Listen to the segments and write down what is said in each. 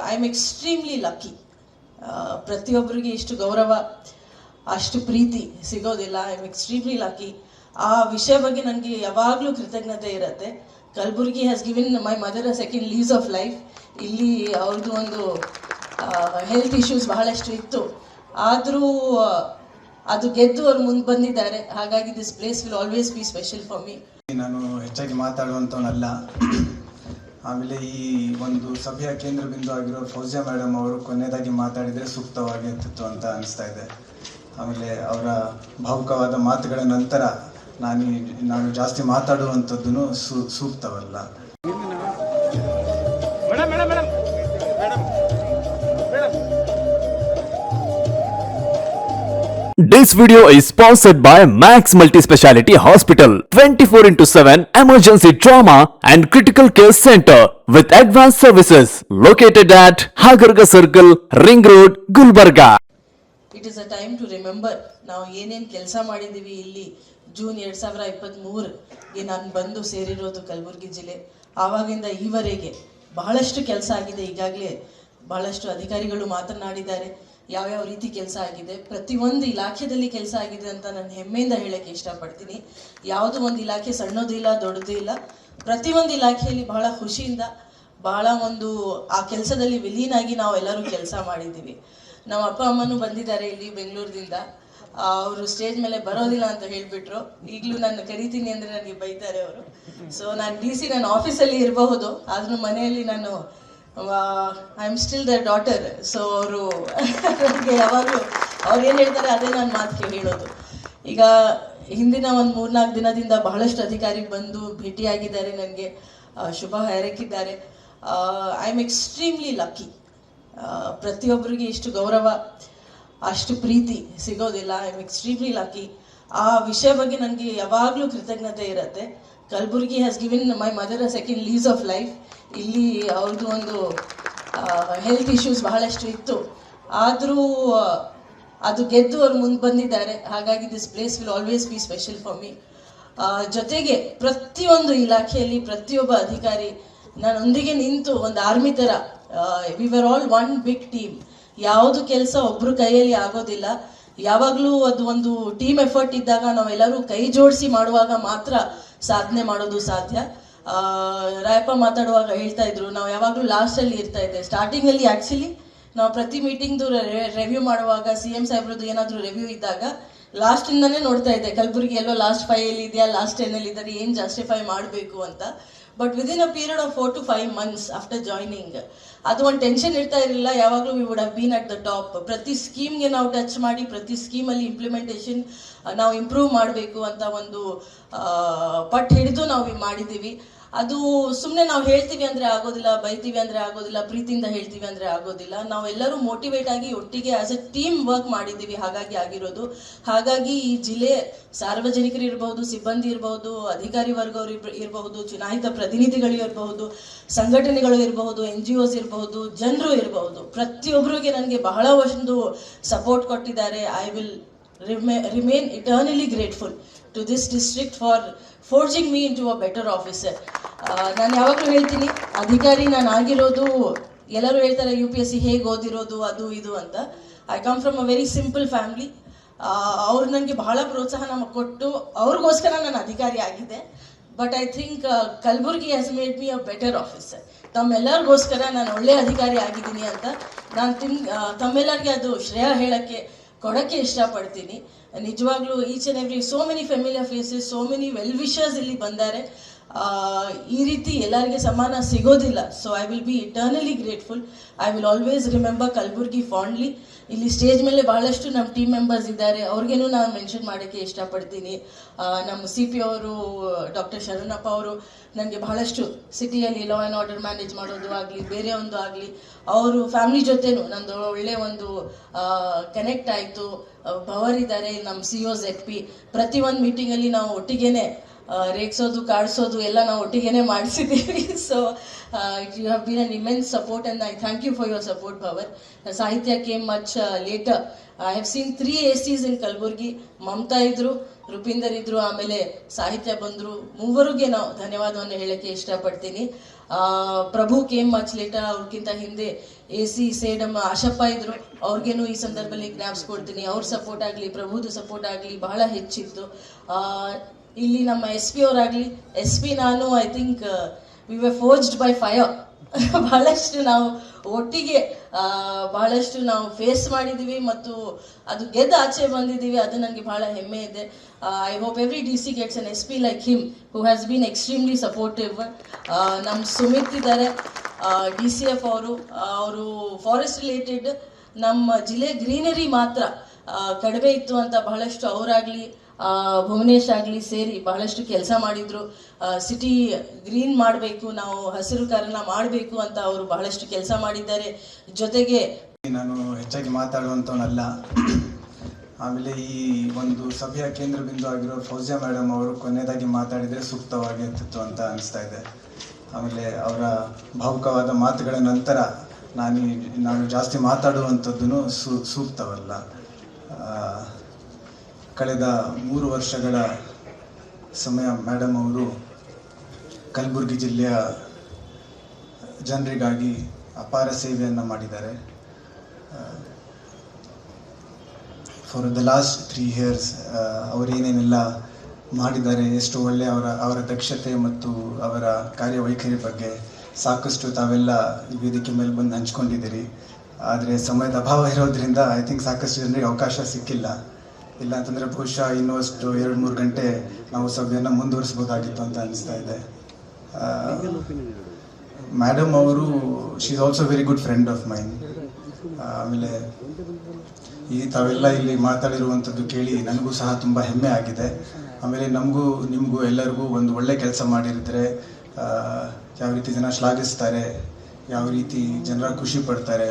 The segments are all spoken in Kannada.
I am extremely lucky. ಪ್ರತಿಯೊಬ್ಬರಿಗೆ ಇಷ್ಟು ಗೌರವ, ಅಷ್ಟು ಪ್ರೀತಿ ಸಿಗೋದಿಲ್ಲ. I am extremely lucky. ಆ ವಿಷಯ ಬಗ್ಗೆ ನನಗೆ ಯಾವಾಗಲೂ ಕೃತಜ್ಞತೆ ಇರುತ್ತೆ. Kalaburagi has given my mother a second lease of life. ಇಲ್ಲಿ ಅವ್ರದ್ದು ಒಂದು ಹೆಲ್ತ್ ಇಶ್ಯೂಸ್ ಬಹಳಷ್ಟು ಇತ್ತು, ಆದರೂ ಅದು ಗೆದ್ದು ಅವ್ರು ಮುಂದೆ ಬಂದಿದ್ದಾರೆ. ಹಾಗಾಗಿ this place will always B special for me. ನಾನು ಹೆಚ್ಚಾಗಿ ಮಾತಾಡುವಂಥವನಲ್ಲ. ಆಮೇಲೆ ಈ ಒಂದು ಸಭೆಯ ಕೇಂದ್ರ ಬಿಂದು ಆಗಿರೋ ಫೌಜಿಯಾ ಮೇಡಮ್ ಅವರು ಕೊನೆಯದಾಗಿ ಮಾತಾಡಿದರೆ ಸೂಕ್ತವಾಗಿರ್ತಿತ್ತು ಅಂತ ಅನಿಸ್ತಾ ಇದೆ. ಆಮೇಲೆ ಅವರ ಭಾವುಕವಾದ ಮಾತುಗಳ ನಂತರ ನಾನು ಜಾಸ್ತಿ ಮಾತಾಡುವಂಥದ್ದು ಸೂಕ್ತವಲ್ಲ. This video is sponsored by Max Multi-Speciality Hospital, 24/7 emergency trauma and critical care center with advanced services located at Hagarga Circle, Ring Road, Gulbarga. It is a time to remember. ನಾವು ಏನೇನು ಕೆಲಸ ಮಾಡಿದ್ದೀವಿ ಇಲ್ಲಿ. ಜೂನ್ 2023ಗೆ ನಾನು ಬಂದು ಸೇರಿರೋದು ಕಲಬುರಗಿ ಜಿಲ್ಲೆ. ಆವಾಗಿಂದ ಈವರೆಗೆ ಬಹಳಷ್ಟು ಕೆಲಸ ಆಗಿದೆ. ಈಗಾಗಲೇ ಬಹಳಷ್ಟು ಅಧಿಕಾರಿಗಳು ಮಾತನಾಡಿದ್ದಾರೆ ಯಾವ್ಯಾವ ರೀತಿ ಕೆಲಸ ಆಗಿದೆ. ಪ್ರತಿಯೊಂದು ಇಲಾಖೆಯಲ್ಲಿ ಕೆಲಸ ಆಗಿದೆ ಅಂತ ನಾನು ಹೆಮ್ಮೆಯಿಂದ ಹೇಳಕ್ಕೆ ಇಷ್ಟಪಡ್ತೀನಿ. ಯಾವುದೋ ಒಂದು ಇಲಾಖೆ ಸಣ್ಣದು ಇಲ್ಲ, ದೊಡ್ಡದು ಇಲ್ಲ. ಪ್ರತಿಯೊಂದು ಇಲಾಖೆಯಲ್ಲಿ ಬಹಳ ಖುಷಿಯಿಂದ ಬಹಳ ಒಂದು ಆ ಕೆಲಸದಲ್ಲಿ ವಿಲೀನಾಗಿ ನಾವು ಎಲ್ಲರೂ ಕೆಲಸ ಮಾಡಿದ್ದೀವಿ. ನಮ್ಮ ಅಪ್ಪ ಅಮ್ಮನೂ ಬಂದಿದ್ದಾರೆ ಇಲ್ಲಿ ಬೆಂಗಳೂರಿನಿಂದ. ಅವರು ಸ್ಟೇಜ್ ಮೇಲೆ ಬರೋದಿಲ್ಲ ಅಂತ ಹೇಳಿಬಿಟ್ರು. ಈಗಲೂ ನಾನು ಕರಿತೀನಿ ಅಂದರೆ ನನಗೆ ಬೈತಾರೆ ಅವರು. ಸೊ ನಾನು DC ನನ್ನ ಆಫೀಸಲ್ಲಿ ಇರಬಹುದು, ಆದರೂ ಮನೆಯಲ್ಲಿ ನಾನು I am still the daughter. So ಅವರು ನನಗೆ ಯಾವಾಗಲೂ ಅವ್ರು ಏನು ಹೇಳ್ತಾರೆ ಅದೇ ನಾನು ಮಾತು ಹೇಳೋದು. ಈಗ ಹಿಂದಿನ ಒಂದು 3-4 ದಿನದಿಂದ ಬಹಳಷ್ಟು ಅಧಿಕಾರಿ ಬಂದು ಭೇಟಿಯಾಗಿದ್ದಾರೆ, ನನಗೆ ಶುಭ ಹಾರೈಸಿದ್ದಾರೆ. I am extremely lucky. ಪ್ರತಿಯೊಬ್ಬರಿಗೆ ಇಷ್ಟು ಗೌರವ, ಅಷ್ಟು ಪ್ರೀತಿ ಸಿಗೋದಿಲ್ಲ. I am extremely lucky. ಆ ವಿಷಯ ಬಗ್ಗೆ ನನಗೆ ಯಾವಾಗಲೂ ಕೃತಜ್ಞತೆ ಇರುತ್ತೆ. Kalaburagi has given my mother a second lease of life. ಇಲ್ಲಿ ಅವ್ರದ್ದು ಒಂದು ಹೆಲ್ತ್ ಇಶ್ಯೂಸ್ ಬಹಳಷ್ಟು ಇತ್ತು, ಆದರೂ ಅದು ಗೆದ್ದು ಅವ್ರು ಮುಂದೆ ಬಂದಿದ್ದಾರೆ. ಹಾಗಾಗಿ this place will always B special for me. ಜೊತೆಗೆ ಪ್ರತಿಯೊಂದು ಇಲಾಖೆಯಲ್ಲಿ ಪ್ರತಿಯೊಬ್ಬ ಅಧಿಕಾರಿ ನನ್ನೊಂದಿಗೆ ನಿಂತು ಒಂದು ಆರ್ಮಿ ಥರ, we were all one big team. ಯಾವುದು ಕೆಲಸ ಒಬ್ಬರು ಕೈಯಲ್ಲಿ ಆಗೋದಿಲ್ಲ. ಯಾವಾಗಲೂ ಅದು ಒಂದು ಟೀಮ್ ಎಫರ್ಟ್ ಇದ್ದಾಗ ನಾವೆಲ್ಲರೂ ಕೈ ಜೋಡಿಸಿ ಮಾಡುವಾಗ ಮಾತ್ರ ಸಾಧನೆ ಮಾಡೋದು ಸಾಧ್ಯ. ರಾಯಪ್ಪ ಮಾತಾಡುವಾಗ ಹೇಳ್ತಾ ಇದ್ರು, ನಾವು ಯಾವಾಗಲೂ ಲಾಸ್ಟಲ್ಲಿ ಇರ್ತಾ ಇದ್ದೆ. ಸ್ಟಾರ್ಟಿಂಗಲ್ಲಿ ಆ್ಯಕ್ಚುಲಿ ನಾವು ಪ್ರತಿ ಮೀಟಿಂಗ್ದು ರಿವ್ಯೂ ಮಾಡುವಾಗ CM ಸಾಹೇಬ್ರದ್ದು ಏನಾದರೂ ರಿವ್ಯೂ ಇದ್ದಾಗ ಲಾಸ್ಟಿಂದನೇ ನೋಡ್ತಾ ಇದ್ದೆ, ಕಲಬುರ್ಗಿ ಎಲ್ಲೋ ಲಾಸ್ಟ್ 5 ಇದೆಯಾ, ಲಾಸ್ಟ್ 10 ಇದ್ದಾರೆ, ಏನು ಜಸ್ಟಿಫೈ ಮಾಡಬೇಕು ಅಂತ. But within a period of 4 to 5 months after joining ಅದು ಒಂದು ಟೆನ್ಷನ್ ಇರ್ತಾ ಇರಲಿಲ್ಲ. ಯಾವಾಗಲೂ we would have been at the top. ಪ್ರತಿ ಸ್ಕೀಮ್ಗೆ ನಾವು ಟಚ್ ಮಾಡಿ ಪ್ರತಿ ಸ್ಕೀಮಲ್ಲಿ ಇಂಪ್ಲಿಮೆಂಟೇಷನ್ ನಾವು ಇಂಪ್ರೂವ್ ಮಾಡಬೇಕು ಅಂತ ಒಂದು ಪಟ್ಟು ಹಿಡಿದು ನಾವು ಮಾಡಿದ್ದೀವಿ. ಅದು ಸುಮ್ಮನೆ ನಾವು ಹೇಳ್ತೀವಿ ಅಂದರೆ ಆಗೋದಿಲ್ಲ, ಬೈತೀವಿ ಅಂದರೆ ಆಗೋದಿಲ್ಲ, ಪ್ರೀತಿಯಿಂದ ಹೇಳ್ತೀವಿ ಅಂದರೆ ಆಗೋದಿಲ್ಲ. ನಾವೆಲ್ಲರೂ ಮೋಟಿವೇಟ್ ಆಗಿ ಒಟ್ಟಿಗೆ ಆಸ್ ಎ ಟೀಮ್ ವರ್ಕ್ ಮಾಡಿದ್ದೀವಿ, ಹಾಗಾಗಿ ಆಗಿರೋದು. ಹಾಗಾಗಿ ಈ ಜಿಲ್ಲೆ ಸಾರ್ವಜನಿಕರು ಇರಬಹುದು, ಸಿಬ್ಬಂದಿ ಇರಬಹುದು, ಅಧಿಕಾರಿ ವರ್ಗವರು ಇರಬಹುದು, ಚುನಾಯಿತ ಪ್ರತಿನಿಧಿಗಳು ಇರಬಹುದು, ಸಂಘಟನೆಗಳು ಇರಬಹುದು, NGOs ಇರಬಹುದು, ಜನರು ಇರಬಹುದು, ಪ್ರತಿಯೊಬ್ಬರಿಗೆ ನನಗೆ ಬಹಳ ಒಂದು ಸಪೋರ್ಟ್ ಕೊಟ್ಟಿದ್ದಾರೆ. I will remain eternally grateful to this district for forging me into a better officer. ನಾನು ಯಾವಾಗಲೂ ಹೇಳ್ತೀನಿ, ಅಧಿಕಾರಿ ನಾನು ಆಗಿರೋದು, ಎಲ್ಲರೂ ಹೇಳ್ತಾರೆ UPSC ಹೇಗೆ ಓದಿರೋದು ಅದು ಇದು ಅಂತ. I come from a very simple family. ಅವ್ರು ನನಗೆ ಬಹಳ ಪ್ರೋತ್ಸಾಹ ಕೊಟ್ಟು ಅವ್ರಿಗೋಸ್ಕರ ನಾನು ಅಧಿಕಾರಿ ಆಗಿದ್ದೆ. But I think Kalaburagi has made me a better officer. ತಮ್ಮೆಲ್ಲರಿಗೋಸ್ಕರ ನಾನು ಒಳ್ಳೆಯ ಅಧಿಕಾರಿ ಆಗಿದ್ದೀನಿ ಅಂತ ನಾನು ತಮ್ಮೆಲ್ಲರಿಗೆ ಅದು ಶ್ರೇಯ ಕೊಡೋಕ್ಕೆ ಇಷ್ಟಪಡ್ತೀನಿ. ನಿಜವಾಗ್ಲೂ each and every so many familiar faces, so many well wishers ಇಲ್ಲಿ ಬಂದ್ದಾರೆ. ಈ ರೀತಿ ಎಲ್ಲರಿಗೆ ಸಮಾನ ಸಿಗೋದಿಲ್ಲ. So I will be eternally grateful. I will always remember Kalaburagi fondly. ಇಲ್ಲಿ ಸ್ಟೇಜ್ ಮೇಲೆ ಬಹಳಷ್ಟು ನಮ್ಮ ಟೀಮ್ ಮೆಂಬರ್ಸ್ ಇದ್ದಾರೆ, ಅವ್ರಿಗೇನು ನಾನು ಮೆನ್ಷನ್ ಮಾಡೋಕ್ಕೆ ಇಷ್ಟಪಡ್ತೀನಿ. ನಮ್ಮ CP ಅವರು ಡಾಕ್ಟರ್ ಶರಣಪ್ಪ ಅವರು ನನಗೆ ಬಹಳಷ್ಟು ಸಿಟಿಯಲ್ಲಿ ಲಾ ಆ್ಯಂಡ್ ಆರ್ಡರ್ ಮ್ಯಾನೇಜ್ ಮಾಡೋದು ಆಗಲಿ, ಬೇರೆ ಒಂದು ಆಗಲಿ, ಅವರು ಫ್ಯಾಮಿಲಿ ಜೊತೆನೂ ನಂದು ಒಳ್ಳೆಯ ಒಂದು ಕನೆಕ್ಟ್ ಆಯಿತು. ಭವರ್ ಇದ್ದಾರೆ, ನಮ್ಮ CO ZP. ಪ್ರತಿಯೊಂದು ಮೀಟಿಂಗಲ್ಲಿ ನಾವು ಒಟ್ಟಿಗೆನೆ ರೇಗಿಸೋದು, ಕಾಡಿಸೋದು ಎಲ್ಲ ನಾವು ಒಟ್ಟಿಗೆನೆ ಮಾಡಿಸಿದ್ದೀವಿ. So you have been an immense support and I thank you for your support Bhavar. Sahitya came much later. I have seen 3 ACs in Kalaburagi. Mamata ಇದ್ರು, ರೂಪಿಂದರ್ ಇದ್ರು, ಆಮೇಲೆ ಸಾಹಿತ್ಯ ಬಂದರು. ಮೂವರಿಗೆ ನಾವು ಧನ್ಯವಾದವನ್ನು ಹೇಳೋಕ್ಕೆ ಇಷ್ಟಪಡ್ತೀನಿ. ಪ್ರಭು ಕೇಮ್ ಮಚ್ ಲೇಟರ್, ಅವ್ರಿಗಿಂತ ಹಿಂದೆ AC ಸೇಡಮ್ ಆಶಪ್ಪ ಇದ್ರು, ಅವ್ರಿಗೇನು ಈ ಸಂದರ್ಭದಲ್ಲಿ ಜ್ಞಾಪಿಸ್ಕೊಡ್ತೀನಿ. ಅವ್ರ ಸಪೋರ್ಟ್ ಆಗಲಿ, ಪ್ರಭುದು ಸಪೋರ್ಟ್ ಆಗಲಿ ಬಹಳ ಹೆಚ್ಚಿತ್ತು. ಇಲ್ಲಿ ನಮ್ಮ SP ಅವರಾಗಲಿ, SP ನಾನು I think we were forged by fire. ಬಹಳಷ್ಟು ನಾವು ಒಟ್ಟಿಗೆ ಬಹಳಷ್ಟು ನಾವು ಫೇಸ್ ಮಾಡಿದ್ದೀವಿ ಮತ್ತು ಅದು ಗೆದ್ದು ಆಚೆ ಬಂದಿದ್ದೀವಿ. ಅದು ನನಗೆ ಬಹಳ ಹೆಮ್ಮೆ ಇದೆ. I hope every DC gets an SP like him who has been extremely supportive. ನಮ್ಮ ಸುಮಿತ್ ಇದ್ದಾರೆ, DCF ಅವರು ಫಾರೆಸ್ಟ್ ರಿಲೇಟೆಡ್ ನಮ್ಮ ಜಿಲ್ಲೆ ಗ್ರೀನರಿ ಮಾತ್ರ ಕಡಿಮೆ ಇತ್ತು ಅಂತ ಬಹಳಷ್ಟು ಅವರಾಗಲಿ ಭುವನೇಶ್ ಆಗಲಿ ಸೇರಿ ಬಹಳಷ್ಟು ಕೆಲಸ ಮಾಡಿದ್ರು. ಸಿಟಿ ಗ್ರೀನ್ ಮಾಡಬೇಕು, ನಾವು ಹಸಿರು ಕಾರಣ ಮಾಡಬೇಕು ಅಂತ ಅವರು ಬಹಳಷ್ಟು ಕೆಲಸ ಮಾಡಿದ್ದಾರೆ. ಜೊತೆಗೆ ನಾನು ಹೆಚ್ಚಾಗಿ ಮಾತಾಡುವಂಥವನಲ್ಲ. ಆಮೇಲೆ ಈ ಒಂದು ಸಭೆಯ ಕೇಂದ್ರ ಬಿಂದು ಆಗಿರೋ ಫೌಜಿಯಾ ಮೇಡಮ್ ಅವರು ಕೊನೆಯದಾಗಿ ಮಾತಾಡಿದರೆ ಸೂಕ್ತವಾಗಿರ್ತಿತ್ತು ಅಂತ ಅನಿಸ್ತಾ ಇದೆ. ಆಮೇಲೆ ಅವರ ಭಾವುಕವಾದ ಮೇತುಗಳ ನಂತರ ನಾನು ಜಾಸ್ತಿ ಮಾತಾಡುವಂಥದ್ದು ಸೂಕ್ತವಲ್ಲ. ಕಳೆದ 3 ವರ್ಷಗಳ ಸಮಯ ಮೇಡಮ್ ಅವರು ಕಲಬುರಗಿ ಜಿಲ್ಲೆಯ ಜನರಿಗಾಗಿ ಅಪಾರ ಸೇವೆಯನ್ನು ಮಾಡಿದ್ದಾರೆ. ಫಾರ್ ದ ಲಾಸ್ಟ್ 3 years ಅವರೇನೇನೆಲ್ಲ ಮಾಡಿದ್ದಾರೆ, ಎಷ್ಟು ಒಳ್ಳೆಯ ಅವರ ದಕ್ಷತೆ ಮತ್ತು ಅವರ ಕಾರ್ಯವೈಖರಿ ಬಗ್ಗೆ ಸಾಕಷ್ಟು ತಾವೆಲ್ಲ ಈ ವೇದಿಕೆ ಮೇಲೆ ಬಂದು ಹಂಚ್ಕೊಂಡಿದ್ದೀರಿ. ಆದರೆ ಸಮಯದ ಅಭಾವ ಇರೋದ್ರಿಂದ ಐ ಥಿಂಕ್ ಸಾಕಷ್ಟು ಜನರಿಗೆ ಅವಕಾಶ ಸಿಕ್ಕಿಲ್ಲ. ಇಲ್ಲ ಅಂತಂದರೆ ಬಹುಶಃ ಇನ್ನಷ್ಟು 2-3 ಗಂಟೆ ನಾವು ಸಭೆಯನ್ನು ಮುಂದುವರಿಸ್ಬೋದಾಗಿತ್ತು ಅಂತ ಅನಿಸ್ತಾ ಇದೆ. ಮೇಡಮ್ ಅವರು she is also very good friend of main. ಆಮೇಲೆ ತಾವೆಲ್ಲ ಇಲ್ಲಿ ಮಾತಾಡಿರುವಂಥದ್ದು ಕೇಳಿ ನನಗೂ ಸಹ ತುಂಬ ಹೆಮ್ಮೆ ಆಗಿದೆ. ಆಮೇಲೆ ನಿಮಗೂ ಎಲ್ಲರಿಗೂ ಒಂದು ಒಳ್ಳೆ ಕೆಲಸ ಮಾಡಿರಿದ್ರೆ ಯಾವ ರೀತಿ ಜನ ಶ್ಲಾಘಿಸ್ತಾರೆ, ಯಾವ ರೀತಿ ಜನರ ಖುಷಿ ಪಡ್ತಾರೆ,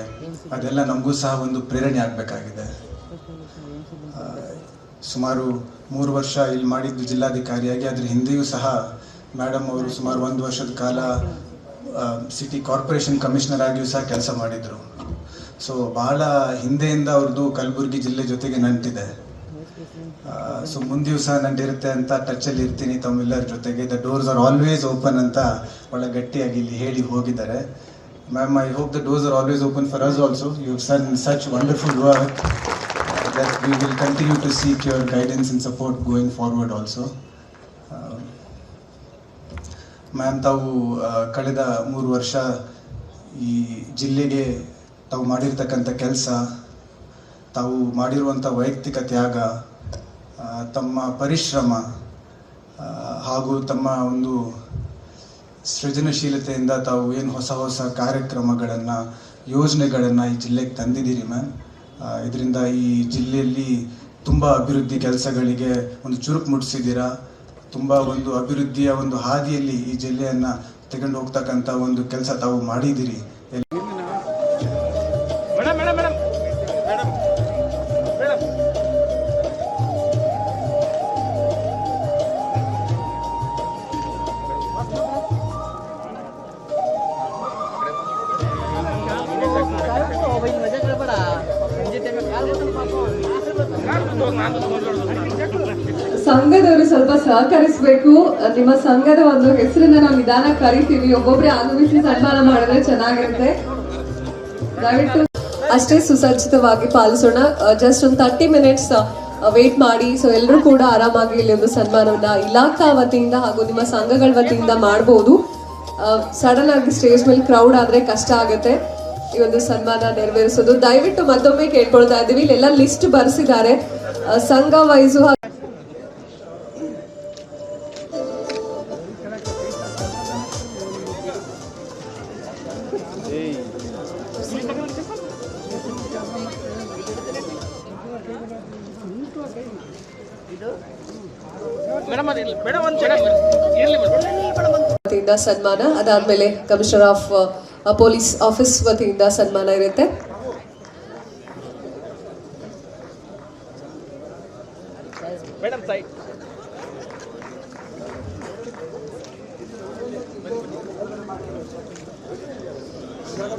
ಅದೆಲ್ಲ ನಮಗೂ ಸಹ ಒಂದು ಪ್ರೇರಣೆ ಆಗಬೇಕಾಗಿದೆ. ಸುಮಾರು 3 ವರ್ಷ ಇಲ್ಲಿ ಮಾಡಿದ್ದು ಜಿಲ್ಲಾಧಿಕಾರಿಯಾಗಿ, ಅದ್ರ ಹಿಂದೆಯೂ ಸಹ ಮೇಡಮ್ ಅವರು ಸುಮಾರು 1 ವರ್ಷದ ಕಾಲ ಸಿಟಿ ಕಾರ್ಪೊರೇಷನ್ ಕಮಿಷನರ್ ಆಗಿಯೂ ಸಹ ಕೆಲಸ ಮಾಡಿದರು. ಸೊ ಬಹಳ ಹಿಂದೆಯಿಂದ ಅವ್ರದ್ದು ಕಲಬುರಗಿ ಜಿಲ್ಲೆ ಜೊತೆಗೆ ನಂಟಿದೆ. ಸೊ ಮುಂದೆಯೂ ಸಹ ನಂಟಿರುತ್ತೆ ಅಂತ ಟಚಲ್ಲಿ ಇರ್ತೀನಿ ತಮ್ಮೆಲ್ಲರ ಜೊತೆಗೆ. The doors are always open ಅಂತ ಬಹಳ ಗಟ್ಟಿಯಾಗಿ ಇಲ್ಲಿ ಹೇಳಿ ಹೋಗಿದ್ದಾರೆ. Ma'am, I hope the doors are always open for us also. You have done such wonderful work that we will continue to seek your guidance and support going forward also. Ma'am, ತಾವು ಕಳೆದ 3 ವರ್ಷ ಈ ಜಿಲ್ಲೆಗೆ ತಾವು ಮಾಡಿರ್ತಕ್ಕಂಥ ಕೆಲಸ, ತಾವು ಮಾಡಿರುವಂಥ ವೈಯಕ್ತಿಕ ತ್ಯಾಗ, ತಮ್ಮ ಪರಿಶ್ರಮ ಹಾಗೂ ತಮ್ಮ ಒಂದು ಸೃಜನಶೀಲತೆಯಿಂದ ತಾವು ಏನು ಹೊಸ ಕಾರ್ಯಕ್ರಮಗಳನ್ನು, ಯೋಜನೆಗಳನ್ನು ಈ ಜಿಲ್ಲೆಗೆ ತಂದಿದ್ದೀರಿ ಮ್ಯಾಮ್. ಇದರಿಂದ ಈ ಜಿಲ್ಲೆಯಲ್ಲಿ ತುಂಬ ಅಭಿವೃದ್ಧಿ ಕೆಲಸಗಳಿಗೆ ಒಂದು ಚುರುಕು ಮುಟ್ಟಿಸಿದ್ದೀರಾ. ತುಂಬ ಒಂದು ಅಭಿವೃದ್ಧಿಯ ಒಂದು ಹಾದಿಯಲ್ಲಿ ಈ ಜಿಲ್ಲೆಯನ್ನು ತಗೊಂಡು ಹೋಗ್ತಕ್ಕಂಥ ಒಂದು ಕೆಲಸ ತಾವು ಮಾಡಿದ್ದೀರಿ. ಸಂಘದವರು ಸ್ವಲ್ಪ ಸಹಕರಿಸಬೇಕು. ನಿಮ್ಮ ಸಂಘದ ಒಂದು ಹೆಸರನ್ನ ನಾವು ನಿಧಾನ ಕರಿತೀವಿ, ಒಬ್ಬೊಬ್ಬರೇ ಆಗಮಿಸಿ ಸನ್ಮಾನ ಮಾಡಿದ್ರೆ ಚೆನ್ನಾಗಿರುತ್ತೆ. ದಯವಿಟ್ಟು ಅಷ್ಟೇ ಸುಸಜ್ಜಿತವಾಗಿ ಪಾಲಿಸೋಣ. ಜಸ್ಟ್ ಒಂದು 30 minutes ವೇಟ್ ಮಾಡಿ. ಸೊ ಎಲ್ಲರೂ ಕೂಡ ಆರಾಮಾಗಿ ಇಲ್ಲಿ ಒಂದು ಸನ್ಮಾನವನ್ನ ಇಲಾಖಾ ವತಿಯಿಂದ ಹಾಗೂ ನಿಮ್ಮ ಸಂಘಗಳ ವತಿಯಿಂದ ಮಾಡಬಹುದು. ಸಡನ್ ಆಗಿ ಸ್ಟೇಜ್ ಮೇಲೆ ಕ್ರೌಡ್ ಆದ್ರೆ ಕಷ್ಟ ಆಗುತ್ತೆ ಈ ಒಂದು ಸನ್ಮಾನ ನೆರವೇರಿಸೋದು. ದಯವಿಟ್ಟು ಮತ್ತೊಮ್ಮೆ ಕೇಳ್ಕೊಳ್ತಾ ಇದ್ದೀವಿ, ಇಲ್ಲೆಲ್ಲ ಲಿಸ್ಟ್ ಬರ್ಸಿದ್ದಾರೆ ಸಂಘ ವೈಸು. ವತಿಯಿಂದ ಸನ್ಮಾನ, ಅದಾದ್ಮೇಲೆ ಕಮಿಷನರ್ ಆಫ್ ಪೊಲೀಸ್ ಆಫೀಸ್ ವತಿಯಿಂದ ಸನ್ಮಾನ ಇರುತ್ತೆ.